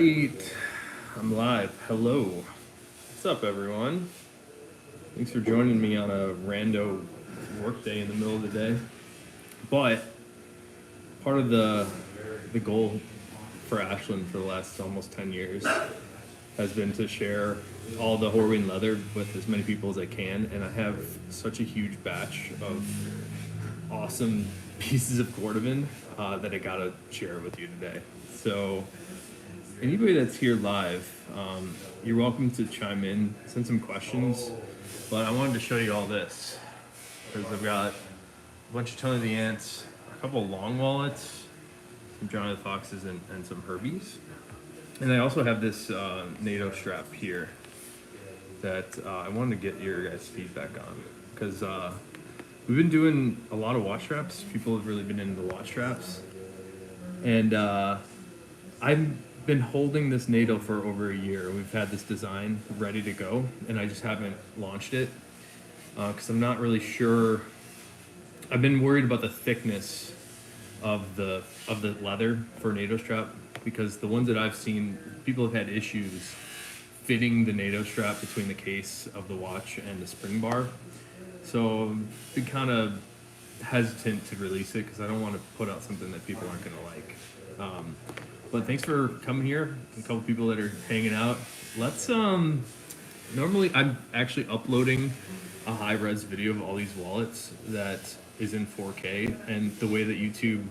Right. I'm live. Hello. What's up, everyone? Thanks for joining me on a rando work day in the middle of the day. But part of the goal for Ashland for the last almost 10 years has been to share all the Horween leather with as many people as I can, and I have such a huge batch of awesome pieces of cordovan that I gotta share with you today. So anybody that's here live, you're welcome to chime in, send some questions. But I wanted to show you all this because I've got a bunch of Tony the Ants, a couple of long wallets, some Johnny the Foxes, and some Herbies. And I also have this Nato strap here that I wanted to get your guys' feedback on because we've been doing a lot of watch straps. People have really been into the watch straps, and I've been holding this Nato for over a year. We've had this design ready to go, and I just haven't launched it because I'm not really sure. I've been worried about the thickness of the leather for Nato strap because the ones that I've seen, people have had issues fitting the Nato strap between the case of the watch and the spring bar. So I've been kind of hesitant to release it because I don't want to put out something that people aren't going to like. But thanks for coming here. A couple people that are hanging out. Let's normally I'm actually uploading a high res video of all these wallets that is in 4K, and the way that YouTube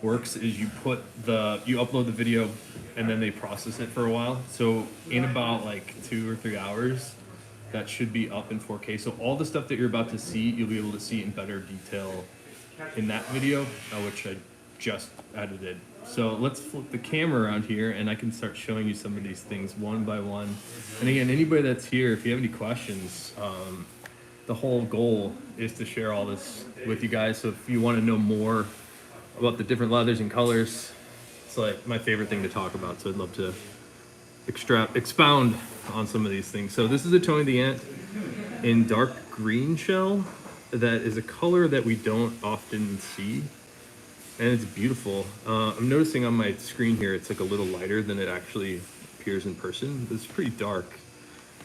works is you upload the video and then they process it for a while. So in about like 2 or 3 hours, that should be up in 4K. So all the stuff that you're about to see, you'll be able to see in better detail in that video, which I just edited. So let's flip the camera around here and I can start showing you some of these things one by one. And again, anybody that's here, if you have any questions, the whole goal is to share all this with you guys. So if you want to know more about the different leathers and colors, it's like my favorite thing to talk about. So I'd love to expound on some of these things. So this is a Tony the Ant in dark green shell. That is a color that we don't often see. And it's beautiful. I'm noticing on my screen here, it's like a little lighter than it actually appears in person. It's pretty dark.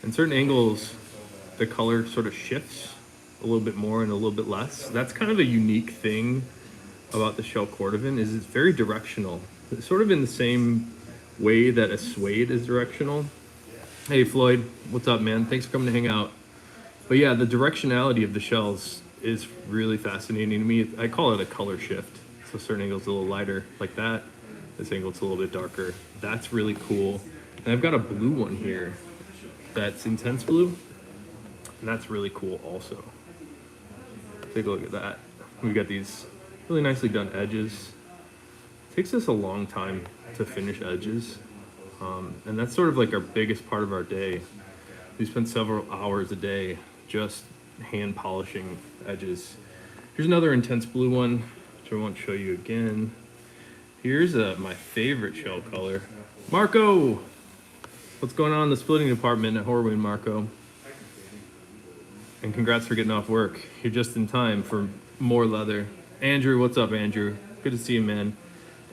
In certain angles, the color sort of shifts a little bit more and a little bit less. That's kind of a unique thing about the shell cordovan is it's very directional. It's sort of in the same way that a suede is directional. Hey Floyd, what's up, man? Thanks for coming to hang out. But yeah, the directionality of the shells is really fascinating to me. I call it a color shift. So certain angles a little lighter like that. This angle it's a little bit darker. That's really cool. And I've got a blue one here that's intense blue. And that's really cool also. Take a look at that. We've got these really nicely done edges. It takes us a long time to finish edges. And that's sort of like our biggest part of our day. We spend several hours a day just hand polishing edges. Here's another intense blue one, which I won't show you again. Here's my favorite shell color. Marco! What's going on in the splitting department at Horween, Marco? And congrats for getting off work. You're just in time for more leather. Andrew, what's up, Andrew? Good to see you, man.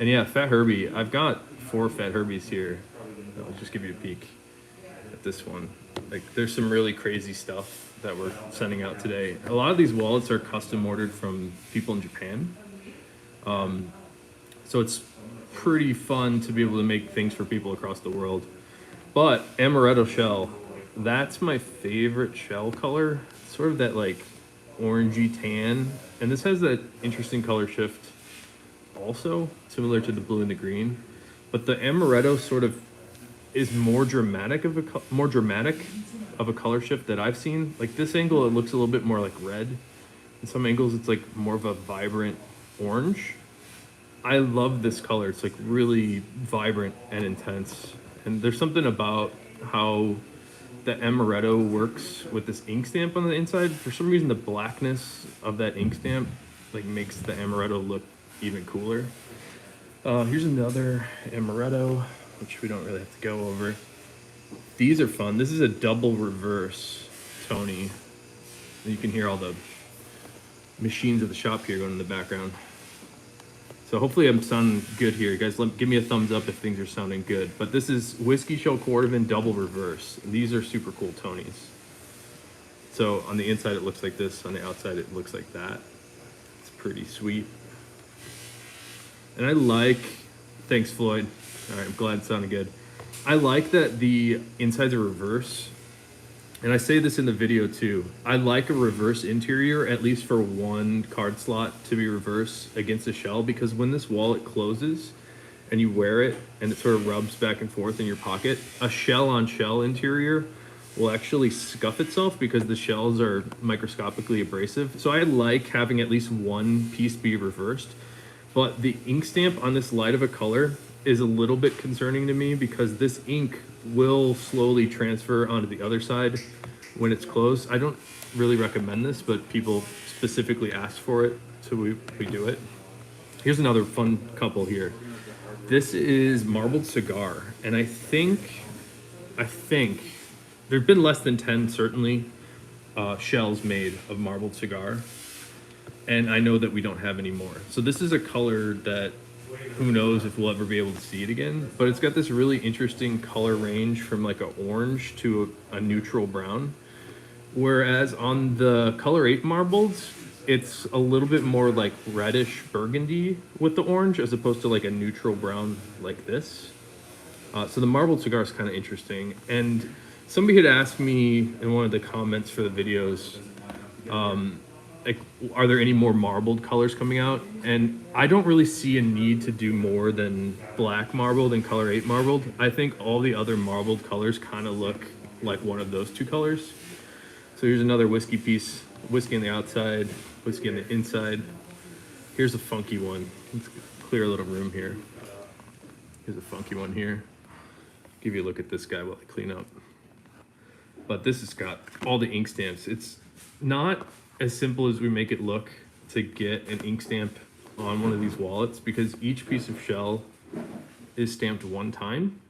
And yeah, Fat Herbie. I've got 4 Fat Herbies here. I'll just give you a peek at this one. Like, there's some really crazy stuff that we're sending out today. A lot of these wallets are custom ordered from people in Japan. So it's pretty fun to be able to make things for people across the world. But amaretto shell, that's my favorite shell color. Sort of that like orangey tan. And this has that interesting color shift also, similar to the blue and the green. But the amaretto sort of is more dramatic of a color shift that I've seen. Like this angle, it looks a little bit more like red. In some angles, it's like more of a vibrant orange. I love this color. It's like really vibrant and intense. And there's something about how the amaretto works with this ink stamp on the inside. For some reason, the blackness of that ink stamp like makes the amaretto look even cooler. Here's another amaretto, which we don't really have to go over. These are fun. This is a double reverse Tony. You can hear all the machines of the shop here going in the background. So hopefully I'm sounding good here. You guys, give me a thumbs up if things are sounding good. But this is Whiskey Shell Cordovan Double Reverse. And these are super cool Tonys. So on the inside it looks like this, on the outside it looks like that. It's pretty sweet. And I like, thanks Floyd. All right, I'm glad it sounded good. I like that the insides are reverse. And I say this in the video too. I like a reverse interior, at least for one card slot to be reverse against a shell, because when this wallet closes and you wear it and it sort of rubs back and forth in your pocket, a shell on shell interior will actually scuff itself because the shells are microscopically abrasive. So I like having at least one piece be reversed, but the ink stamp on this light of a color is a little bit concerning to me because this ink will slowly transfer onto the other side when it's closed. I don't really recommend this, but people specifically ask for it, so we do it. Here's another fun couple here. This is Marbled Cigar, and I think there've been less than 10 certainly shells made of Marbled Cigar, and I know that we don't have any more. So this is a color that who knows if we'll ever be able to see it again, but it's got this really interesting color range from like an orange to a neutral brown. Whereas on the Color 8 marbles, it's a little bit more like reddish burgundy with the orange as opposed to like a neutral brown like this. So the marbled cigar is kind of interesting. And somebody had asked me in one of the comments for the videos, like, are there any more marbled colors coming out? And I don't really see a need to do more than black marbled and Color 8 marbled. I think all the other marbled colors kind of look like one of those two colors. So here's another whiskey piece, whiskey on the outside, whiskey on the inside. Here's a funky one. Let's clear a little room here. Here's a funky one here. Give you a look at this guy while I clean up. But this has got all the ink stamps. It's not as simple as we make it look to get an ink stamp on one of these wallets, because each piece of shell is stamped one time.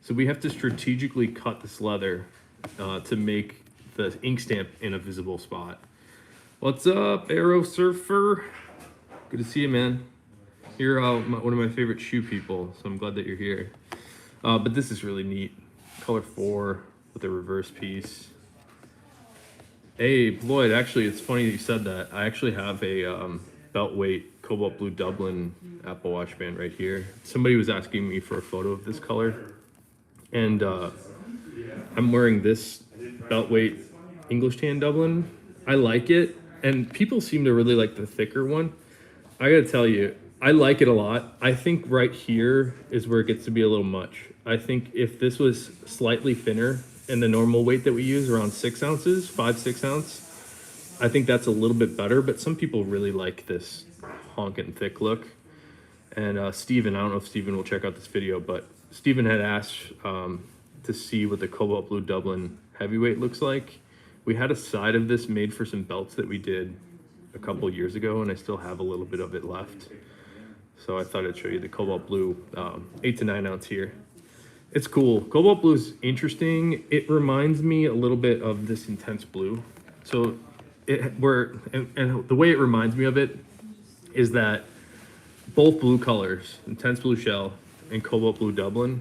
So we have to strategically cut this leather to make the ink stamp in a visible spot. What's up, Aero Surfer? Good to see you, man. You're one of my favorite shoe people, so I'm glad that you're here. But this is really neat. Color 4 with a reverse piece. Hey, Floyd, actually, it's funny that you said that. I actually have a belt weight cobalt blue Dublin Apple Watch band right here. Somebody was asking me for a photo of this color, and I'm wearing this belt weight English tan Dublin. I like it, and people seem to really like the thicker one. I gotta tell you, I like it a lot. I think right here is where it gets to be a little much. I think if this was slightly thinner and the normal weight that we use around 6 ounces, 5-6 ounce, I think that's a little bit better, but some people really like this honking thick look. And Steven, I don't know if Steven will check out this video, but Steven had asked to see what the cobalt blue Dublin heavyweight looks like. We had a side of this made for some belts that we did a couple years ago, and I still have a little bit of it left. So I thought I'd show you the cobalt blue 8 to 9 ounce here. It's cool. Cobalt blue is interesting. It reminds me a little bit of this intense blue. So and the way it reminds me of it is that both blue colors, intense blue shell and cobalt blue Dublin,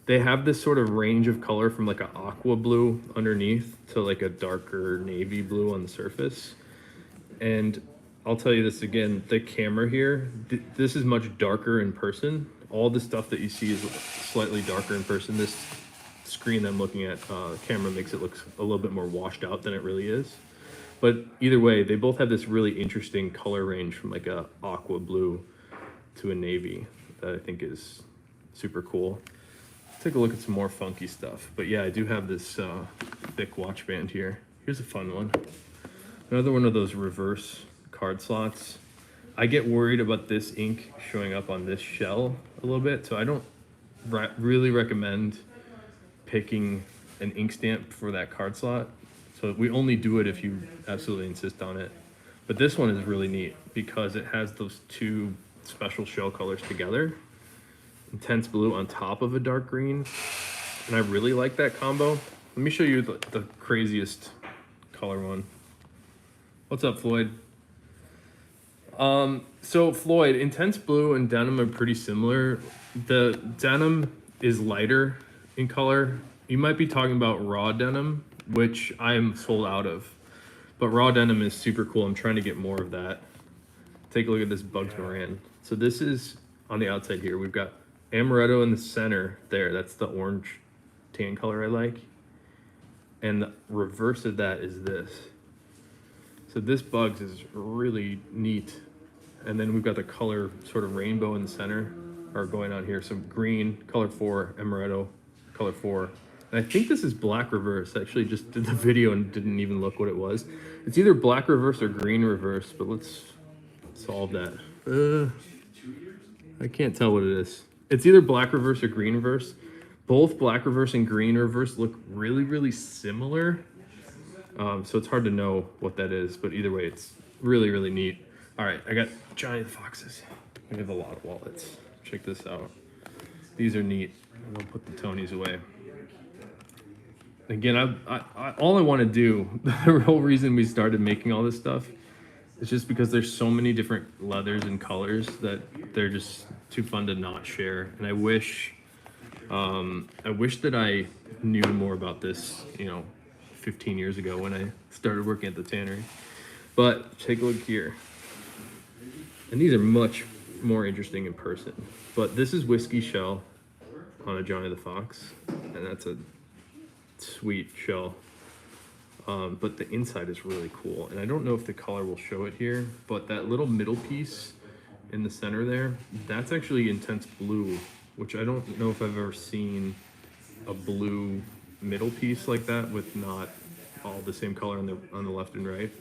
they have this sort of range of color from like an aqua blue underneath to like a darker navy blue on the surface. And I'll tell you this again, the camera here, this is much darker in person. All the stuff that you see is slightly darker in person. This screen I'm looking at, camera makes it look a little bit more washed out than it really is. But either way, they both have this really interesting color range from like a aqua blue to a navy that I think is super cool. Let's take a look at some more funky stuff. But yeah, I do have this thick watch band here. Here's a fun one. Another one of those reverse card slots. I get worried about this ink showing up on this shell a little bit, so I don't really recommend picking an ink stamp for that card slot. So we only do it if you absolutely insist on it. But this one is really neat because it has those two special shell colors together. Intense blue on top of a dark green. And I really like that combo. Let me show you the craziest color one. What's up, Floyd? So Floyd, intense blue and denim are pretty similar. The denim is lighter in color. You might be talking about raw denim, which I am sold out of. But raw denim is super cool. I'm trying to get more of that. Take a look at this Bugs Moran. So this is on the outside here. We've got amaretto in the center there. That's the orange tan color I like. And the reverse of that is this. So this Bugs is really neat. And then we've got the color sort of rainbow in the center, or going on here. So green, color 4, amaretto, color 4. And I think this is black reverse. I actually just did the video and didn't even look what it was. It's either black reverse or green reverse, but let's solve that. I can't tell what it is. It's either black reverse or green reverse. Both black reverse and green reverse look really, really similar. So it's hard to know what that is, but either way, it's really, really neat. All right, I got giant foxes. I have a lot of wallets. Check this out. These are neat. I'm gonna put the Tonys away. Again, all I want to do, the real reason we started making all this stuff, is just because there's so many different leathers and colors that they're just too fun to not share. And I wish that I knew more about this, 15 years ago when I started working at the tannery. But take a look here. And these are much more interesting in person. But this is whiskey shell on a Johnny the Fox, and that's a sweet shell. But the inside is really cool, and I don't know if the color will show it here, but that little middle piece in the center there, that's actually intense blue, which I don't know if I've ever seen a blue middle piece like that with not all the same color on the left and right.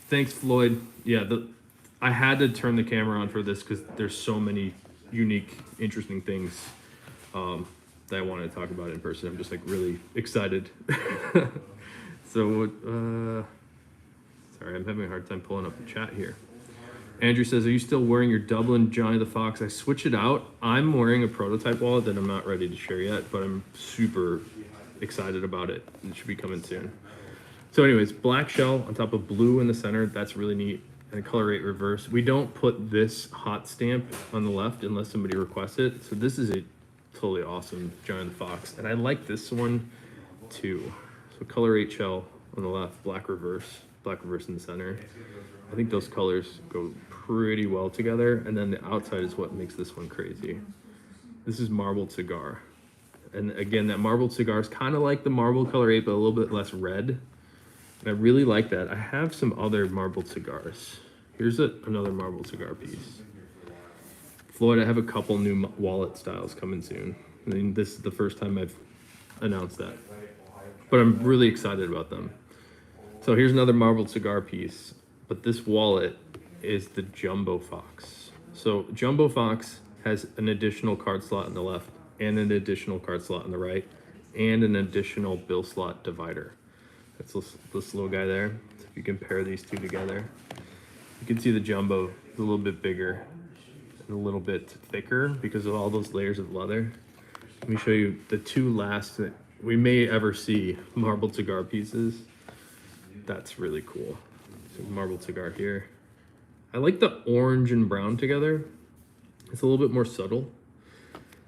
Thanks, Floyd. Yeah, I had to turn the camera on for this because there's so many unique, interesting things that I wanted to talk about in person. I'm just really excited. So, sorry, I'm having a hard time pulling up the chat here. Andrew says, are you still wearing your Dublin Johnny the Fox? I switched it out. I'm wearing a prototype wallet that I'm not ready to share yet, but I'm super excited about it. It should be coming soon. So anyways, black shell on top of blue in the center. That's really neat. And color 8 reverse. We don't put this hot stamp on the left unless somebody requests it. So this is a totally awesome Johnny the Fox. And I like this one too. So color 8 shell on the left, black reverse in the center. I think those colors go pretty well together. And then the outside is what makes this one crazy. This is marbled cigar. And again, that marbled cigar is kind of like the marbled color 8, but a little bit less red. And I really like that. I have some other marbled cigars. Here's another marbled cigar piece. Floyd, I have a couple new wallet styles coming soon. I mean, this is the first time I've announced that. But I'm really excited about them. So here's another marbled cigar piece. But this wallet is the Jumbo Fox. So Jumbo Fox has an additional card slot on the left and an additional card slot on the right and an additional bill slot divider. That's this little guy there. So if you compare these two together, you can see the Jumbo is a little bit bigger and a little bit thicker because of all those layers of leather. Let me show you the two last that we may ever see marbled cigar pieces. That's really cool. So marbled cigar here. I like the orange and brown together. It's a little bit more subtle.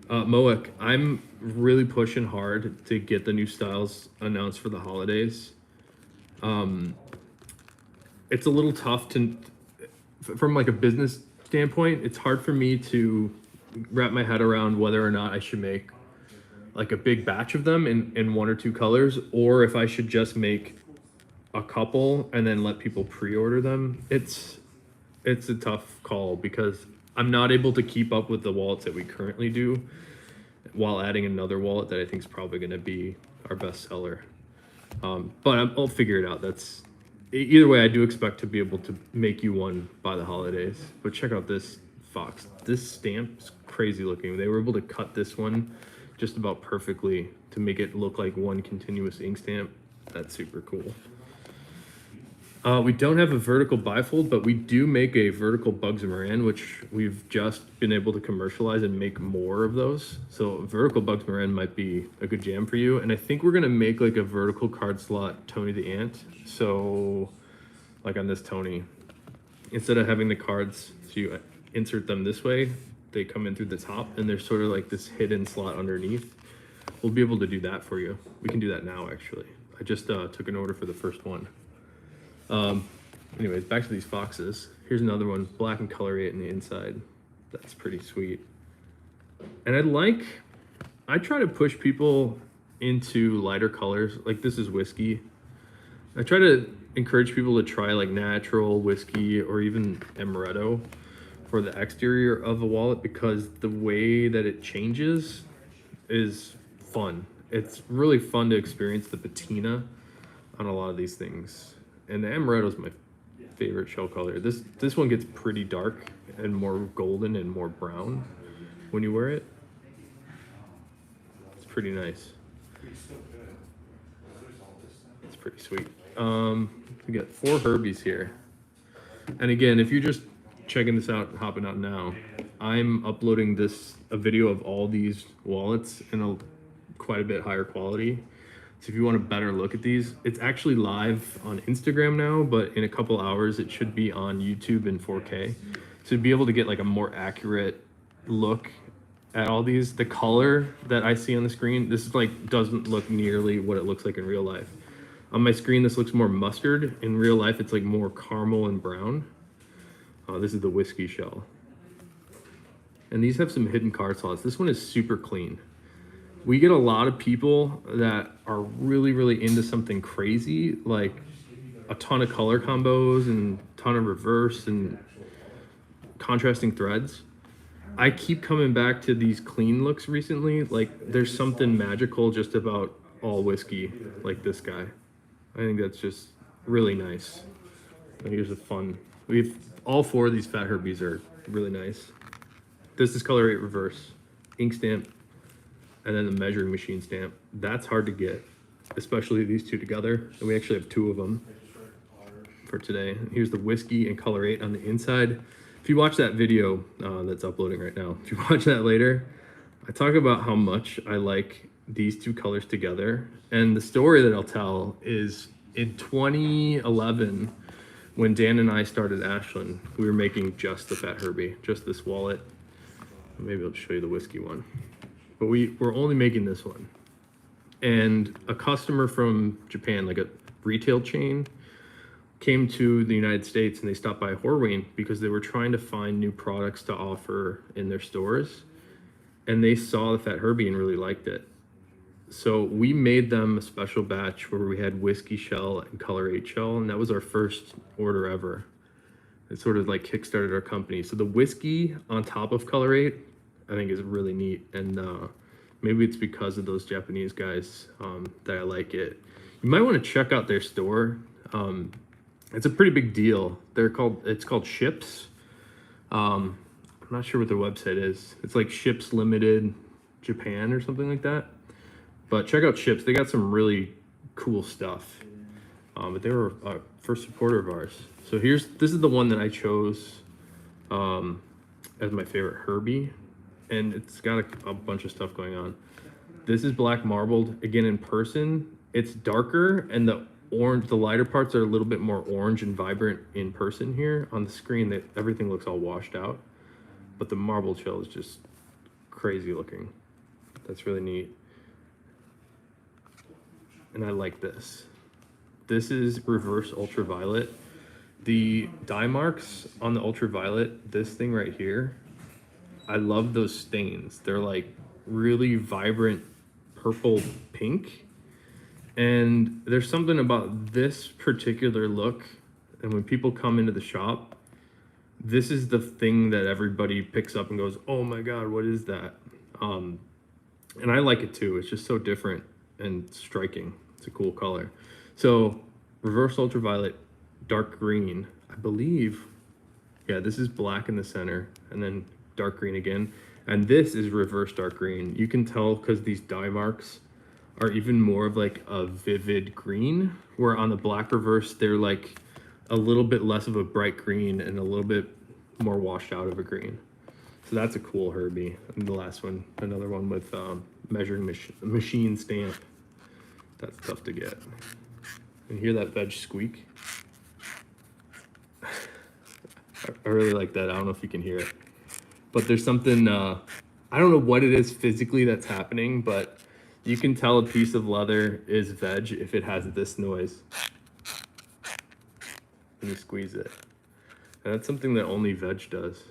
Moek, I'm really pushing hard to get the new styles announced for the holidays. It's a little tough from a business standpoint, it's hard for me to wrap my head around whether or not I should make a big batch of them in 1 or 2 colors, or if I should just make a couple and then let people pre-order them. It's a tough call because I'm not able to keep up with the wallets that we currently do while adding another wallet that I think is probably going to be our best seller. But I'll figure it out. Either way, I do expect to be able to make you one by the holidays. But check out this Fox. This stamp is crazy looking. They were able to cut this one just about perfectly to make it look like one continuous ink stamp. That's super cool. We don't have a vertical bifold, but we do make a vertical Bugs Moran, which we've just been able to commercialize and make more of those. So vertical Bugs Moran might be a good jam for you. And I think we're gonna make a vertical card slot Tony the Ant. So on this Tony, instead of having the cards, so you insert them this way, they come in through the top, and there's sort of like this hidden slot underneath. We'll be able to do that for you. We can do that now, actually. I just took an order for the first one. Anyways, back to these foxes. Here's another one, black and colorate in the inside. That's pretty sweet. And I try to push people into lighter colors. Like this is whiskey. I try to encourage people to try like natural whiskey or even amaretto for the exterior of a wallet, because the way that it changes is fun. It's really fun to experience the patina on a lot of these things. And the amaretto is my favorite shell color. This one gets pretty dark and more golden and more brown when you wear it. It's pretty nice. It's pretty sweet. We got 4 Herbies here. And again, if you're just checking this out and hopping out now, I'm uploading a video of all these wallets in a quite a bit higher quality. So if you want a better look at these, it's actually live on Instagram now, but in a couple hours it should be on YouTube in 4K. So to be able to get like a more accurate look at all these, the color that I see on the screen, this is like doesn't look nearly what it looks like in real life. On my screen, this looks more mustard. In real life, it's like more caramel and brown. This is the whiskey shell. And these have some hidden card slots. This one is super clean. We get a lot of people that are really, really into something crazy, like a ton of color combos and a ton of reverse and contrasting threads. I keep coming back to these clean looks recently. Like there's something magical just about all whiskey, like this guy. I think that's just really nice. And here's a fun, all 4 of these Fat Herbies are really nice. This is color 8 reverse, ink stamp, and then the measuring machine stamp. That's hard to get, especially these 2 together. And we actually have 2 of them for today. And here's the whiskey and color 8 on the inside. If you watch that video that's uploading right now, if you watch that later, I talk about how much I like these 2 colors together. And the story that I'll tell is in 2011, when Dan and I started Ashland, we were making just the Fat Herbie, just this wallet. Maybe I'll show you the whiskey one. But we're only making this one. And a customer from Japan, like a retail chain, came to the United States and they stopped by Horween because they were trying to find new products to offer in their stores. And they saw the Fat Herbie and really liked it. So we made them a special batch where we had whiskey shell and color 8 shell, and that was our first order ever. It sort of like kickstarted our company. So the whiskey on top of color 8, I think is really neat. And maybe it's because of those Japanese guys that I like it. You might want to check out their store. It's a pretty big deal. It's called Ships. I'm not sure what their website is. It's like Ships Limited Japan or something like that. But check out Ships. They got some really cool stuff. But they were a first supporter of ours. So this is the one that I chose as my favorite Herbie. And it's got a bunch of stuff going on. This is black marbled. Again, in person, it's darker, and the lighter parts are a little bit more orange and vibrant in person here. On the screen, everything looks all washed out. But the marbled shell is just crazy looking. That's really neat. And I like this. This is reverse ultraviolet. The dye marks on the ultraviolet, this thing right here, I love those stains. They're like really vibrant purple pink. And there's something about this particular look. And when people come into the shop, this is the thing that everybody picks up and goes, oh my God, what is that? And I like it too. It's just so different and striking. It's a cool color. So reverse ultraviolet, dark green, I believe. Yeah, this is black in the center and then dark green again. And this is reverse dark green. You can tell because these dye marks are even more of like a vivid green, where on the black reverse, they're like a little bit less of a bright green and a little bit more washed out of a green. So that's a cool Herbie. And the last one, another one with measuring machine stamp. That's tough to get. And hear that veg squeak? I really like that. I don't know if you can hear it, but there's something, I don't know what it is physically that's happening, but you can tell a piece of leather is veg if it has this noise when you squeeze it. And that's something that only veg does.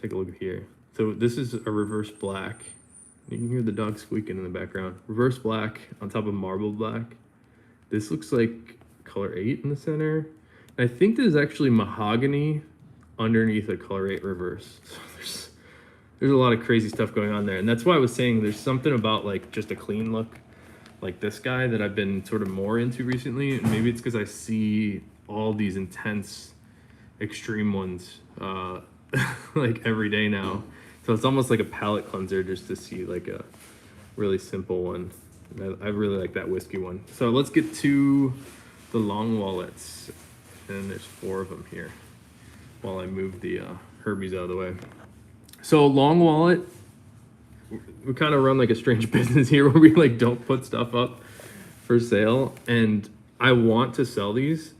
Take a look here. So this is a reverse black. You can hear the dog squeaking in the background. Reverse black on top of marble black. This looks like color 8 in the center. And I think this is actually mahogany underneath a color 8 reverse. So there's a lot of crazy stuff going on there. And that's why I was saying there's something about like just a clean look like this guy that I've been sort of more into recently. And maybe it's because I see all these intense extreme ones like every day now. So it's almost like a palate cleanser just to see like a really simple one. I really like that whiskey one. So let's get to the long wallets. And there's 4 of them here while I move the Herbies out of the way. So long wallet, we kind of run like a strange business here where we like don't put stuff up for sale. And I want to sell these.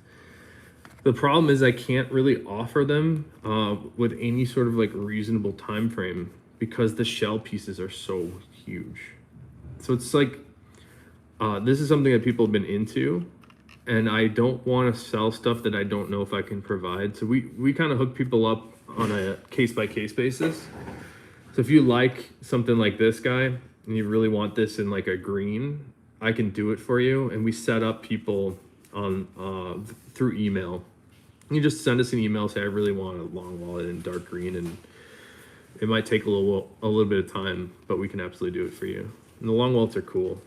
The problem is I can't really offer them with any sort of like reasonable time frame because the shell pieces are so huge. So it's like, this is something that people have been into, and I don't want to sell stuff that I don't know if I can provide. So we kind of hook people up on a case-by-case basis. So if you like something like this guy and you really want this in like a green, I can do it for you. And we set up people on through email. You just send us an email, say I really want a long wallet in dark green, and it might take a little bit of time, but we can absolutely do it for you. And the long wallets are cool.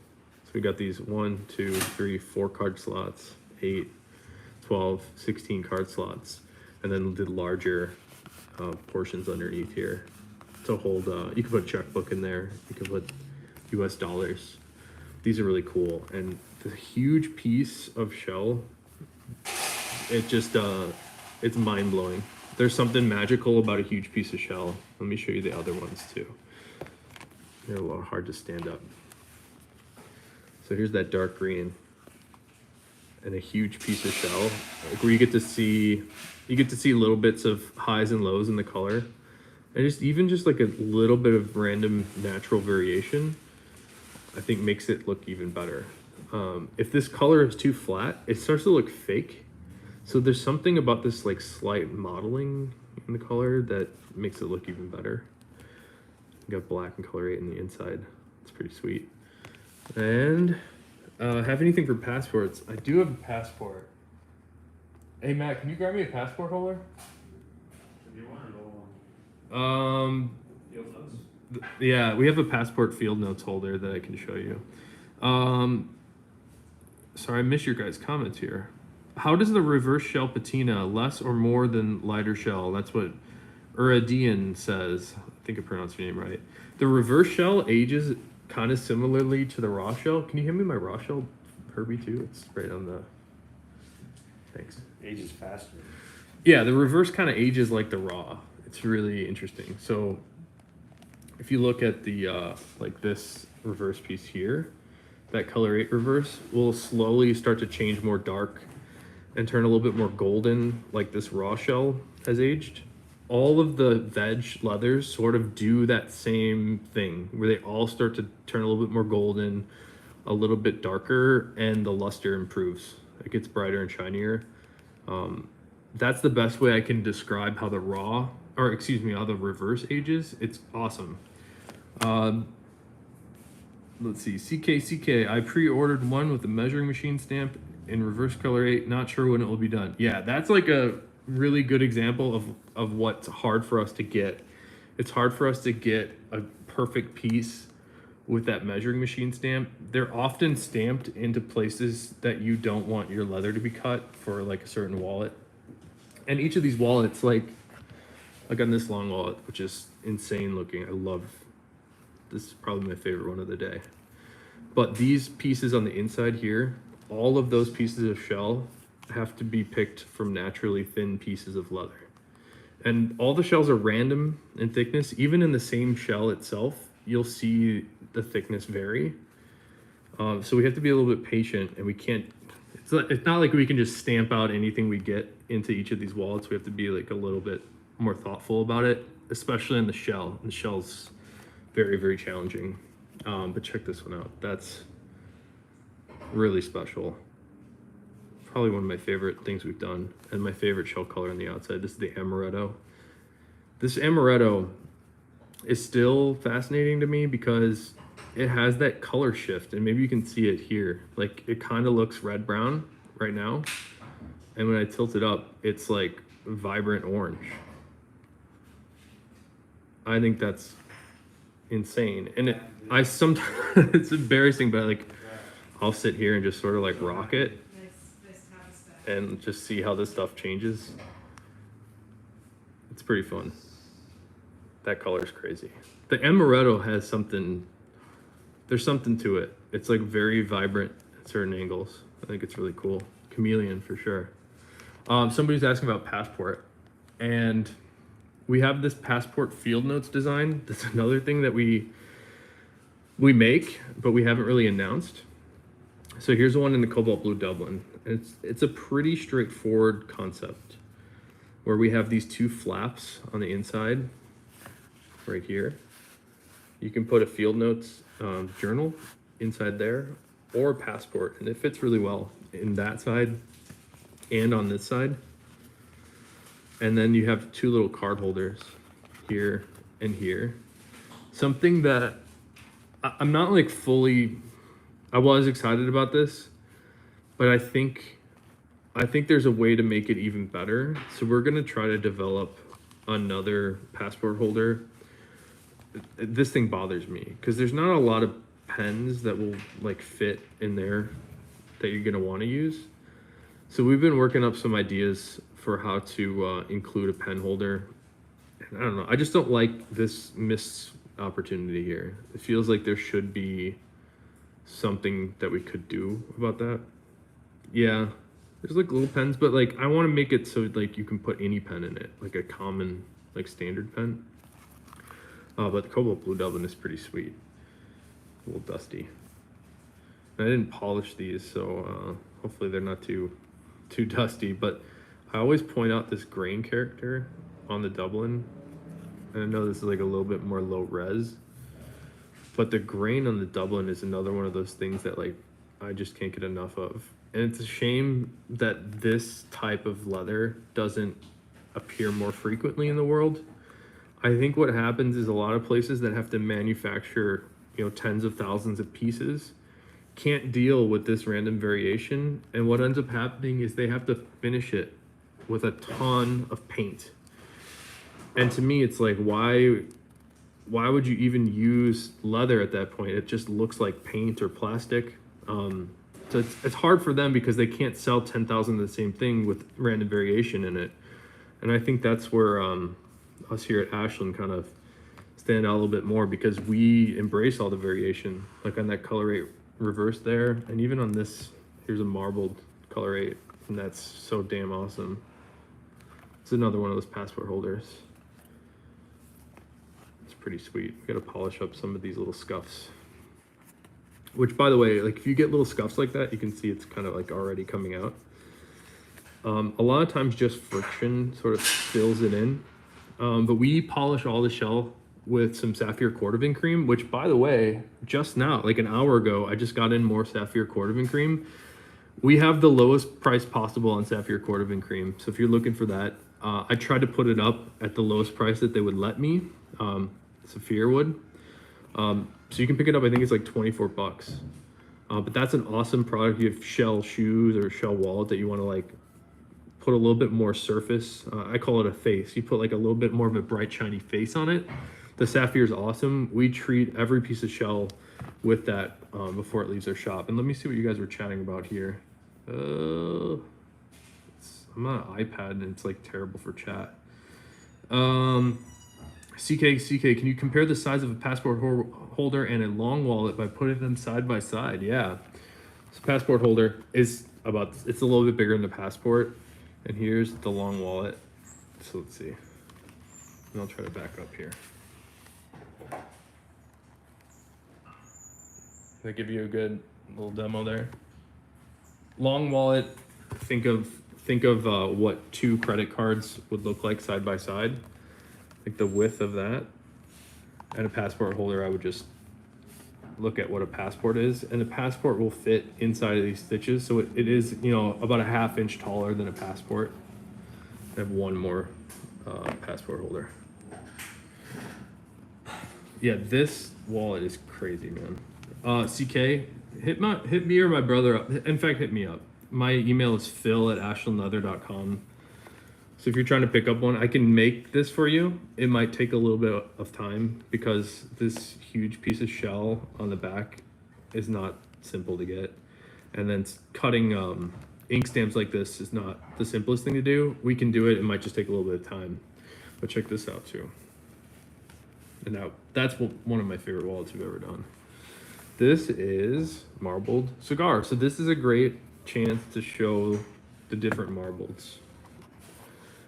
So we got these 1, 2, 3, 4 card slots, 8, 12, 16 card slots, and then the larger portions underneath here to hold. You can put a checkbook in there. You can put US dollars. These are really cool, and the huge piece of shell. It just, it's mind-blowing. There's something magical about a huge piece of shell. Let me show you the other ones too. They're a little hard to stand up. So here's that dark green and a huge piece of shell, like where you get to see little bits of highs and lows in the color. And even just like a little bit of random natural variation, I think makes it look even better. If this color is too flat, it starts to look fake. So there's something about this like slight modeling in the color that makes it look even better. You got black and color 8 in the inside. It's pretty sweet. And have anything for passports? I do have a passport. Hey Matt, can you grab me a passport holder? If you want to go field notes. Yeah, we have a passport field notes holder that I can show you. Sorry, I missed your guys' comments here. How does the reverse shell patina less or more than lighter shell? That's what Uradian says. I think I pronounced your name right. The reverse shell ages kind of similarly to the raw shell. Can you hand me my raw shell, Herbie, too? It's right on the... Thanks. Ages faster. Yeah, the reverse kind of ages like the raw. It's really interesting. So if you look at the, like this reverse piece here, that color 8 reverse will slowly start to change more dark and turn a little bit more golden like this raw shell has aged. All of the veg leathers sort of do that same thing where they all start to turn a little bit more golden, a little bit darker, and the luster improves. It gets brighter and shinier. That's the best way I can describe how the raw, or excuse me, how the reverse ages. It's awesome. Let's see, CK, I pre-ordered one with the measuring machine stamp in reverse color 8, not sure when it will be done. Yeah, that's like a really good example of what's hard for us to get. It's hard for us to get a perfect piece with that measuring machine stamp. They're often stamped into places that you don't want your leather to be cut for like a certain wallet. And each of these wallets, like on this long wallet, which is insane looking. I love, this is probably my favorite one of the day. But these pieces on the inside here, all of those pieces of shell have to be picked from naturally thin pieces of leather. And all the shells are random in thickness. Even in the same shell itself, you'll see the thickness vary. So we have to be a little bit patient, and we can't, So it's not like we can just stamp out anything we get into each of these wallets. We have to be like a little bit more thoughtful about it, especially in the shell. The shell's very, very challenging. But check this one out. That's really special. Probably one of my favorite things we've done, and my favorite shell color on the outside. This is the amaretto. This amaretto is still fascinating to me because it has that color shift, and maybe you can see it here. Like, it kind of looks red brown right now, and when I tilt it up, it's like vibrant orange. I think that's insane. And I sometimes it's embarrassing, but like I'll sit here and just sort of like rock it and just see how this stuff changes. It's pretty fun. That color is crazy. The amaretto has something, there's something to it. It's like very vibrant at certain angles. I think it's really cool. Chameleon for sure. Somebody's asking about Passport, and we have this Passport field notes design. That's another thing that we make, but we haven't really announced. So here's the one in the cobalt blue Dublin. It's a pretty straightforward concept where we have these two flaps on the inside right here. You can put a field notes journal inside there, or Passport, and it fits really well in that side and on this side. And then you have two little card holders here and here. Something that I'm not like fully, I was excited about this, but I think there's a way to make it even better. So we're gonna try to develop another Passport holder. This thing bothers me because there's not a lot of pens that will like fit in there that you're gonna want to use. So we've been working up some ideas for how to include a pen holder. And I don't know, I just don't like this missed opportunity here. It feels like there should be something that we could do about that. Yeah, there's like little pens, but like I want to make it so like you can put any pen in it, like a common like standard pen. But the cobalt blue Dublin is pretty sweet. A little dusty. And I didn't polish these, so hopefully they're not too dusty. But I always point out this grain character on the Dublin. And I know this is like a little bit more low res, but the grain on the Dublin is another one of those things that like I just can't get enough of. And it's a shame that this type of leather doesn't appear more frequently in the world. I think what happens is a lot of places that have to manufacture, you know, tens of thousands of pieces can't deal with this random variation. And what ends up happening is they have to finish it with a ton of paint. And to me, it's like, why would you even use leather at that point? It just looks like paint or plastic. So it's hard for them because they can't sell 10,000 of the same thing with random variation in it. And I think that's where us here at Ashland kind of stand out a little bit more, because we embrace all the variation, like on that color 8 reverse there, and even on this, here's a marbled color 8, and that's so damn awesome. It's another one of those Passport holders. It's pretty sweet. We gotta polish up some of these little scuffs. Which, by the way, like if you get little scuffs like that, you can see it's kind of like already coming out. A lot of times just friction sort of fills it in. But we polish all the shell with some sapphire cordovan cream, which, by the way, just now, like an hour ago, I just got in more sapphire cordovan cream. We have the lowest price possible on sapphire cordovan cream. So if you're looking for that, I tried to put it up at the lowest price that they would let me. Sapphire would. So you can pick it up, I think it's like 24 bucks. But that's an awesome product. You have shell shoes or shell wallet that you want to like put a little bit more surface. I call it a face. You put like a little bit more of a bright shiny face on it. The sapphire is awesome. We treat every piece of shell with that before it leaves our shop. And let me see what you guys were chatting about here. I'm on an iPad and it's like terrible for chat. CK, can you compare the size of a Passport holder and a long wallet by putting them side by side? Yeah. This Passport holder is it's a little bit bigger than the Passport. And here's the long wallet. So let's see. And I'll try to back up here. Can I give you a good little demo there? long wallet. Think of what 2 credit cards would look like side by side, like the width of that. And a passport holder, I would just look at what a passport is, and the passport will fit inside of these stitches. So it is, you know, about a 1/2 inch taller than a passport. I have one more passport holder. Yeah, this wallet is crazy, man. CK, hit me or my brother up. In fact, hit me up. My email is phil@ashlandleather.com. So if you're trying to pick up one, I can make this for you. It might take a little bit of time because this huge piece of shell on the back is not simple to get. And then cutting ink stamps like this is not the simplest thing to do. We can do it. It might just take a little bit of time. But check this out too. And now that's one of my favorite wallets we've ever done. This is marbled cigar. So this is a great chance to show the different marbleds.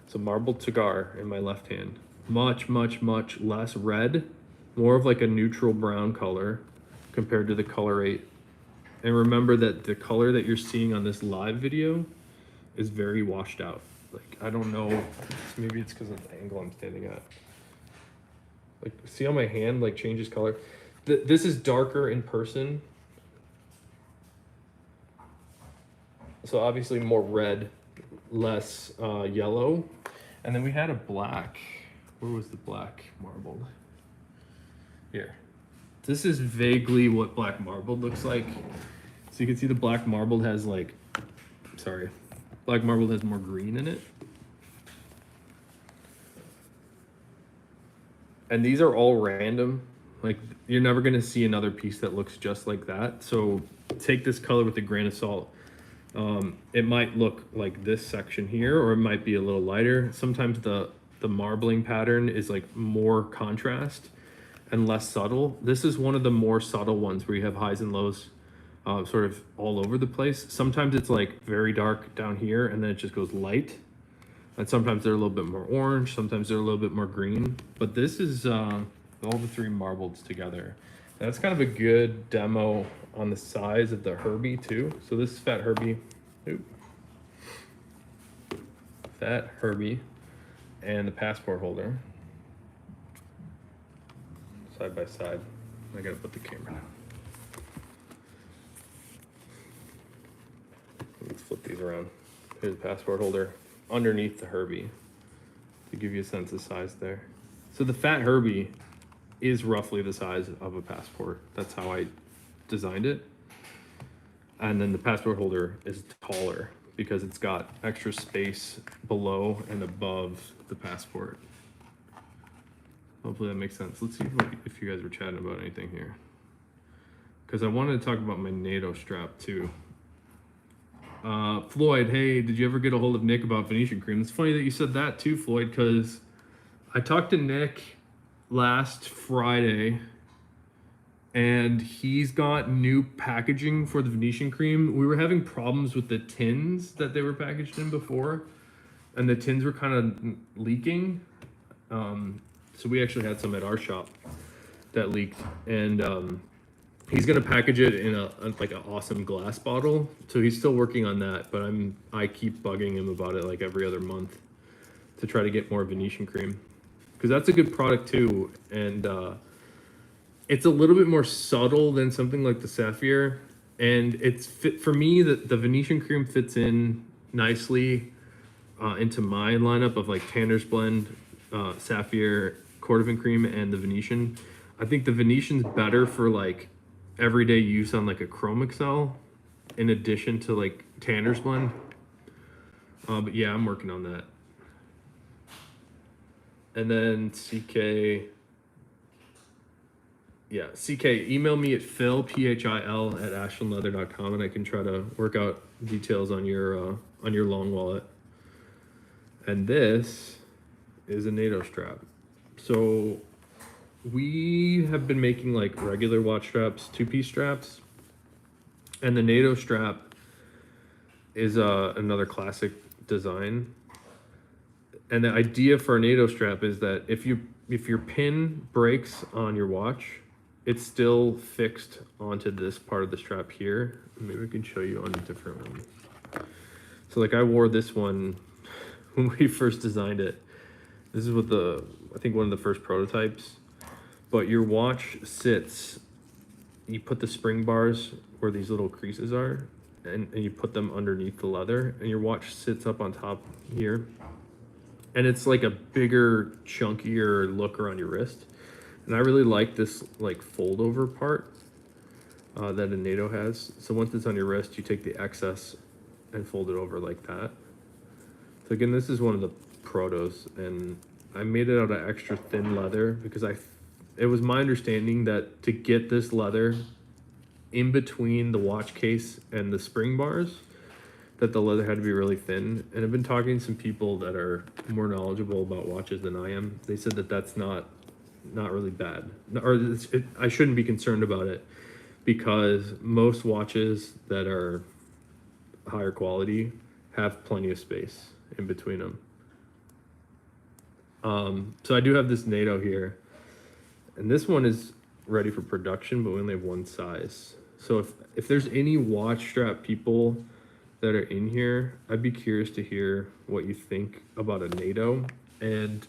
So marbled cigar in my left hand. Much, much, much less red. More of like a neutral brown color compared to the Color 8. And remember that the color that you're seeing on this live video is very washed out. Like, I don't know, maybe it's because of the angle I'm standing at. Like, see how my hand like changes color? This is darker in person. So obviously more red, less yellow. And then we had a black. Where was the black marbled? Here. This is vaguely what black marbled looks like. So you can see the black marbled has like, black marbled has more green in it. And these are all random. Like, you're never gonna see another piece that looks just like that. So take this color with a grain of salt. It might look like this section here, or it might be a little lighter. Sometimes the marbling pattern is like more contrast and less subtle. This is one of the more subtle ones where you have highs and lows sort of all over the place. Sometimes it's like very dark down here and then it just goes light. And sometimes they're a little bit more orange, sometimes they're a little bit more green. But this is all the 3 marbleds together. That's kind of a good demo on the size of the Herbie too. So this is Fat Herbie. Oop. Fat Herbie and the passport holder. Side by side. I gotta put the camera down. Let's flip these around. Here's the passport holder underneath the Herbie to give you a sense of size there. So the Fat Herbie is roughly the size of a passport. That's how I designed it. And then the passport holder is taller because it's got extra space below and above the passport. Hopefully that makes sense. Let's see if you guys were chatting about anything here. Because I wanted to talk about my Nato strap too. Floyd, hey, did you ever get a hold of Nick about Venetian cream? It's funny that you said that too, Floyd, because I talked to Nick last Friday and he's got new packaging for the Venetian cream. We were having problems with the tins that they were packaged in before, and the tins were kind of leaking. So we actually had some at our shop that leaked, and he's gonna package it in like an awesome glass bottle. So he's still working on that, but I keep bugging him about it like every other month to try to get more Venetian cream, because that's a good product too, and it's a little bit more subtle than something like the Sapphire, and it's fit for me. The Venetian cream fits in nicely into my lineup of like Tanner's Blend, Sapphire, cordovan cream, and the Venetian. I think the Venetian's better for like everyday use on like a Chrome Excel, in addition to like Tanner's Blend. But yeah, I'm working on that. And then CK, email me at phil, PHIL, at ashlandleather.com, and I can try to work out details on your long wallet. And this is a NATO strap. So we have been making like regular watch straps, 2-piece straps, and the NATO strap is another classic design. And the idea for a NATO strap is that if your pin breaks on your watch, it's still fixed onto this part of the strap here. Maybe I can show you on a different one. So like I wore this one when we first designed it. This is what I think one of the first prototypes. But your watch sits, you put the spring bars where these little creases are, and you put them underneath the leather, and your watch sits up on top here. And it's like a bigger, chunkier look around your wrist. And I really like this like fold over part that a Nato has. So once it's on your wrist, you take the excess and fold it over like that. So again, this is one of the protos, and I made it out of extra thin leather because it was my understanding that to get this leather in between the watch case and the spring bars, that the leather had to be really thin. And I've been talking to some people that are more knowledgeable about watches than I am. They said that that's not really bad, or I shouldn't be concerned about it, because most watches that are higher quality have plenty of space in between them. So I do have this Nato here, and this one is ready for production, but we only have one size. So if there's any watch strap people that are in here, I'd be curious to hear what you think about a Nato. And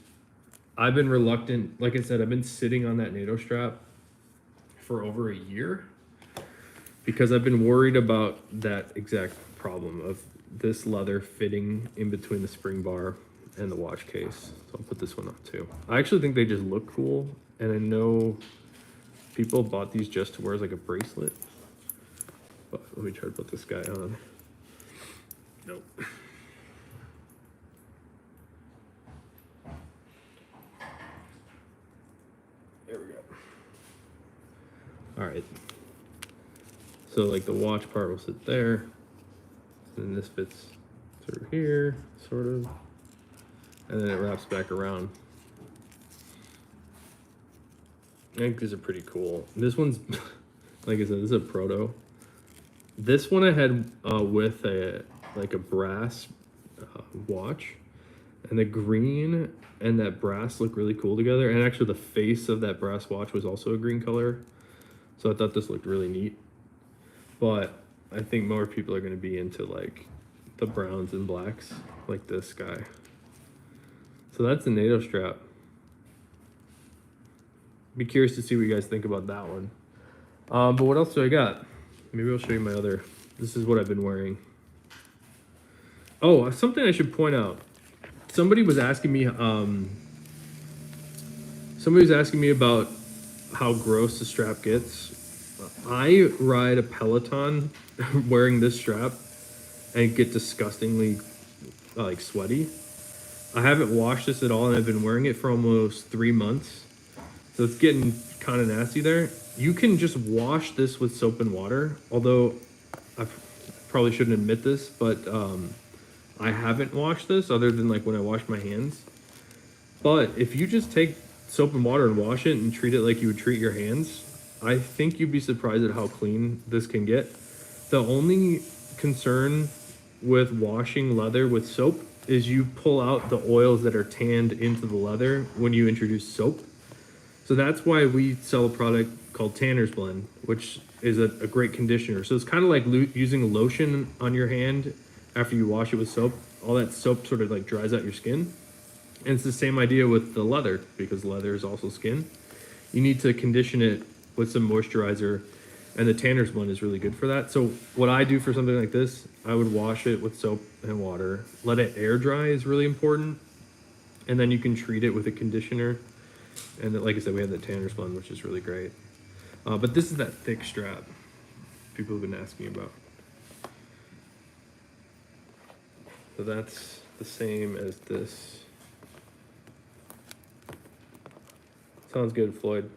I've been reluctant, like I said, I've been sitting on that Nato strap for over a year because I've been worried about that exact problem of this leather fitting in between the spring bar and the watch case. So I'll put this one up too. I actually think they just look cool, and I know people bought these just to wear as like a bracelet. But let me try to put this guy on. Nope. There we go. All right. So like the watch part will sit there, and this fits through here, sort of, and then it wraps back around. I think these are pretty cool. This one's, like I said, this is a proto. This one I had with a brass watch, and the green and that brass look really cool together. And actually the face of that brass watch was also a green color. So I thought this looked really neat. But I think more people are going to be into like the browns and blacks, like this guy. So that's the Nato strap. Be curious to see what you guys think about that one. But what else do I got? Maybe I'll show you my other. This is what I've been wearing. Oh, something I should point out. Somebody was asking me about how gross the strap gets. I ride a Peloton wearing this strap and get disgustingly like sweaty. I haven't washed this at all, and I've been wearing it for almost 3 months. So it's getting kind of nasty there. You can just wash this with soap and water, although I probably shouldn't admit this, but I haven't washed this other than like when I wash my hands. But if you just take soap and water and wash it and treat it like you would treat your hands, I think you'd be surprised at how clean this can get. The only concern with washing leather with soap is you pull out the oils that are tanned into the leather when you introduce soap. So that's why we sell a product called Tanner's Blend, which is a great conditioner. So it's kind of like using lotion on your hand after you wash it with soap. All that soap sort of like dries out your skin. And it's the same idea with the leather, because leather is also skin. You need to condition it with some moisturizer, and the Tanner's Blend is really good for that. So what I do for something like this, I would wash it with soap and water. Let it air dry is really important. And then you can treat it with a conditioner. And like I said, we have the Tanner's Blend, which is really great. But this is that thick strap people have been asking about. So that's the same as this. Sounds good, Floyd.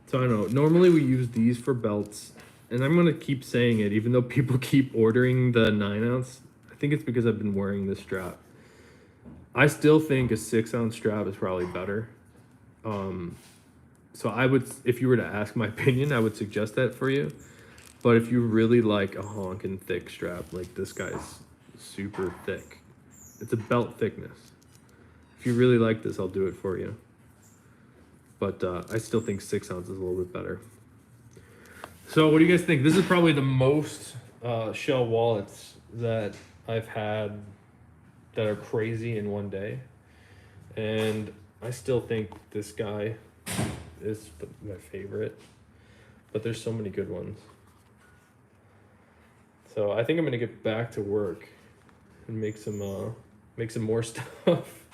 So I don't know, normally we use these for belts, and I'm gonna keep saying it, even though people keep ordering the 9-ounce. I think it's because I've been wearing this strap. I still think a 6-ounce strap is probably better. So I would, if you were to ask my opinion, I would suggest that for you. But if you really like a honkin' thick strap, like this guy's super thick. It's a belt thickness. If you really like this, I'll do it for you. but I still think 6 ounce is a little bit better. So what do you guys think? This is probably the most shell wallets that I've had that are crazy in one day. And I still think this guy is my favorite. But there's so many good ones. So I think I'm going to get back to work and make some more stuff.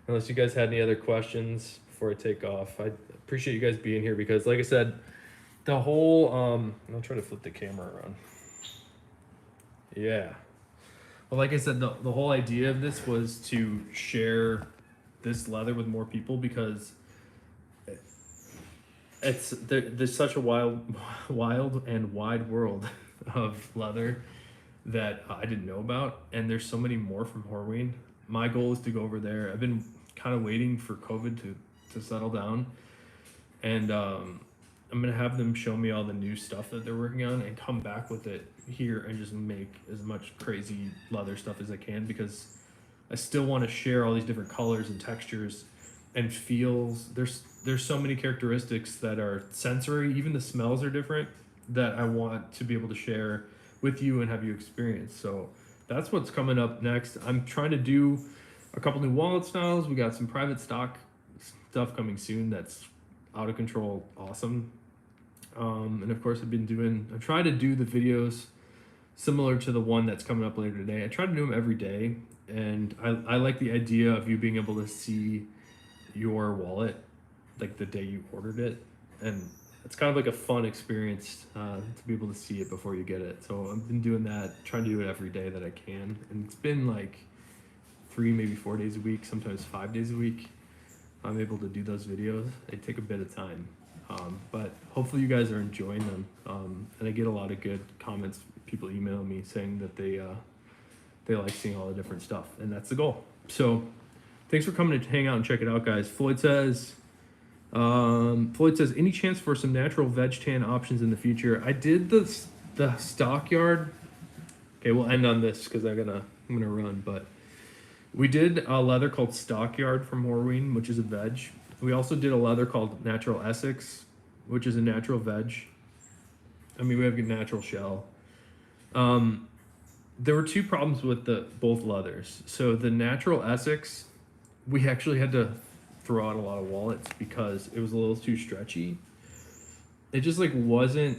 Unless you guys had any other questions before I take off. I appreciate you guys being here because, like I said, the whole I'll try to flip the camera around. Yeah. Well, like I said, the whole idea of this was to share this leather with more people because there's such a wild and wide world of leather that I didn't know about, and there's so many more from Horween. My goal is to go over there. I've been kind of waiting for COVID to settle down, and I'm gonna have them show me all the new stuff that they're working on and come back with it here and just make as much crazy leather stuff as I can because I still want to share all these different colors and textures and feels. There's so many characteristics that are sensory, even the smells are different, that I want to be able to share with you and have you experience. So that's what's coming up next. I'm trying to do a couple new wallet styles. We got some private stock stuff coming soon that's out of control awesome. And of course I try to do the videos similar to the one that's coming up later today. I try to do them every day, and I like the idea of you being able to see your wallet like the day you ordered it, and it's kind of like a fun experience to be able to see it before you get it. So I've been doing that, trying to do it every day that I can, and it's been like 3, maybe 4 days a week, sometimes 5 days a week. I'm able to do those videos. They take a bit of time, but hopefully you guys are enjoying them, and I get a lot of good comments. People email me saying that they like seeing all the different stuff, and that's the goal. So thanks for coming to hang out and check it out, guys. Floyd says, any chance for some natural veg tan options in the future? I did the stockyard. Okay, we'll end on this because I'm gonna run, but we did a leather called Stockyard from Horween, which is a veg. We also did a leather called Natural Essex, which is a natural veg. I mean, we have a natural shell. There were 2 problems with both leathers. So the Natural Essex, we actually had to throw out a lot of wallets because it was a little too stretchy. It just like wasn't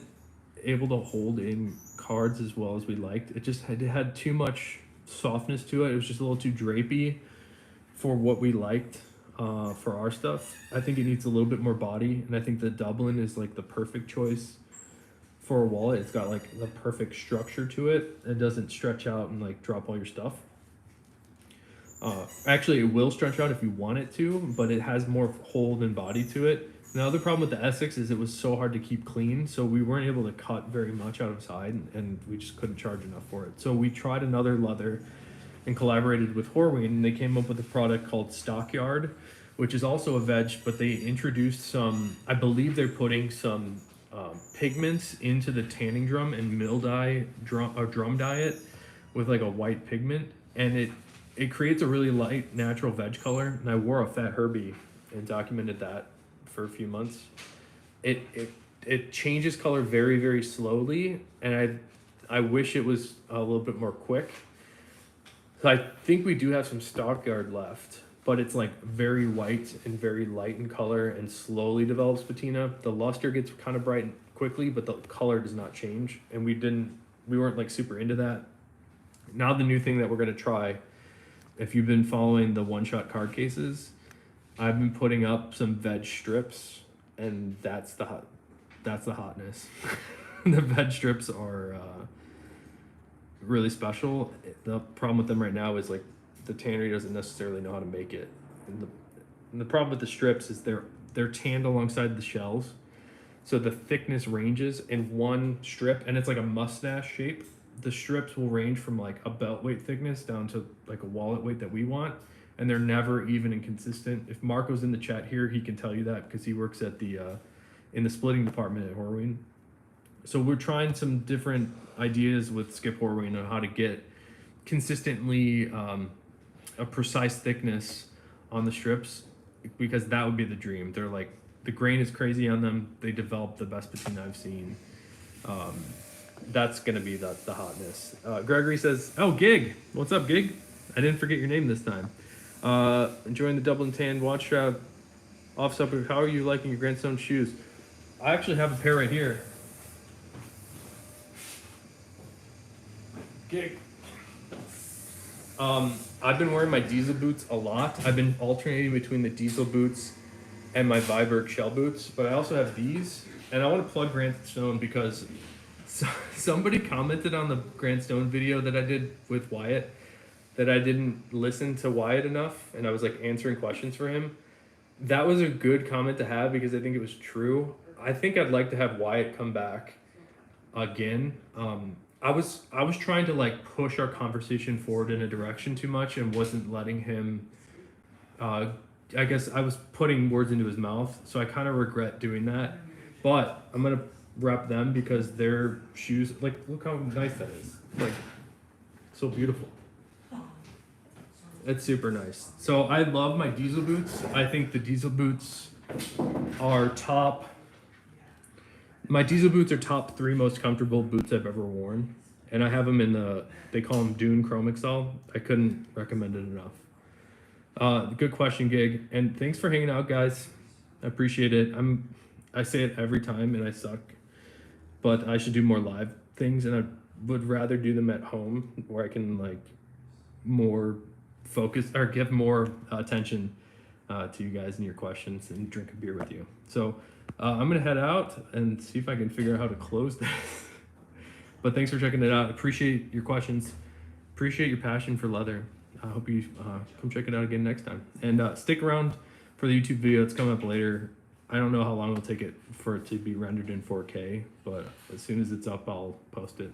able to hold in cards as well as we liked. It had too much softness to it. It was just a little too drapey for what we liked for our stuff. I think it needs a little bit more body, and I think the Dublin is like the perfect choice for a wallet. It's got like the perfect structure to it. It doesn't stretch out and like drop all your stuff. Actually, it will stretch out if you want it to, but it has more hold and body to it. The other problem with the Essex is it was so hard to keep clean, so we weren't able to cut very much out of side, and we just couldn't charge enough for it. So we tried another leather and collaborated with Horween, and they came up with a product called Stockyard, which is also a veg, but they introduced some, I believe they're putting some pigments into the tanning drum and mill dye drum dye it with like a white pigment, and it creates a really light natural veg color. And I wore a fat Herbie and documented that for a few months. It changes color very, very slowly, and I wish it was a little bit more quick. So I think we do have some Stockyard left, but it's like very white and very light in color and slowly develops patina. The luster gets kind of bright quickly, but the color does not change, and we weren't like super into that. Now the new thing that we're gonna try, if you've been following the one-shot card cases, I've been putting up some veg strips, and that's the hotness. The veg strips are really special. The problem with them right now is like the tannery doesn't necessarily know how to make it, and the problem with the strips is they're tanned alongside the shells, so the thickness ranges in one strip, and it's like a mustache shape. The strips will range from like a belt weight thickness down to like a wallet weight that we want, and they're never even and consistent. If Marco's in the chat here, he can tell you that because he works at in the splitting department at Horween. So we're trying some different ideas with Skip Horween on how to get consistently a precise thickness on the strips. because that would be the dream. They're like, the grain is crazy on them. They develop the best patina I've seen. That's gonna be the hotness. Gregory says, "Oh, Gig, what's up, Gig? I didn't forget your name this time. Enjoying the Dublin tan watch strap. Off subject, how are you liking your Grandstone shoes? I actually have a pair right here. Gig. I've been wearing my diesel boots a lot. I've been alternating between the diesel boots and my Viberg shell boots, but I also have these. And I want to plug Grandstone because somebody commented on the Grandstone video that I did with Wyatt that I didn't listen to Wyatt enough, and I was like answering questions for him. That was a good comment to have because I think it was true. I think I'd like to have Wyatt come back again. I was trying to like push our conversation forward in a direction too much and wasn't letting him. I guess I was putting words into his mouth, so I kind of regret doing that. But I'm gonna rep them because their shoes, like, look how nice that is. Like, so beautiful. It's super nice. So I love my diesel boots. I think the diesel boots are top. My diesel boots are top 3 most comfortable boots I've ever worn. And I have them in they call them Dune Chrome Excel. I couldn't recommend it enough. Good question, Gig. And thanks for hanging out, guys. I appreciate it. I say it every time and I suck. But I should do more live things, and I would rather do them at home where I can like more focus or give more attention to you guys and your questions and drink a beer with you. So I'm gonna head out and see if I can figure out how to close this. But thanks for checking it out. Appreciate your questions. Appreciate your passion for leather. I hope you come check it out again next time. And stick around for the YouTube video. It's coming up later. I don't know how long it'll take it for it to be rendered in 4K, but as soon as it's up, I'll post it.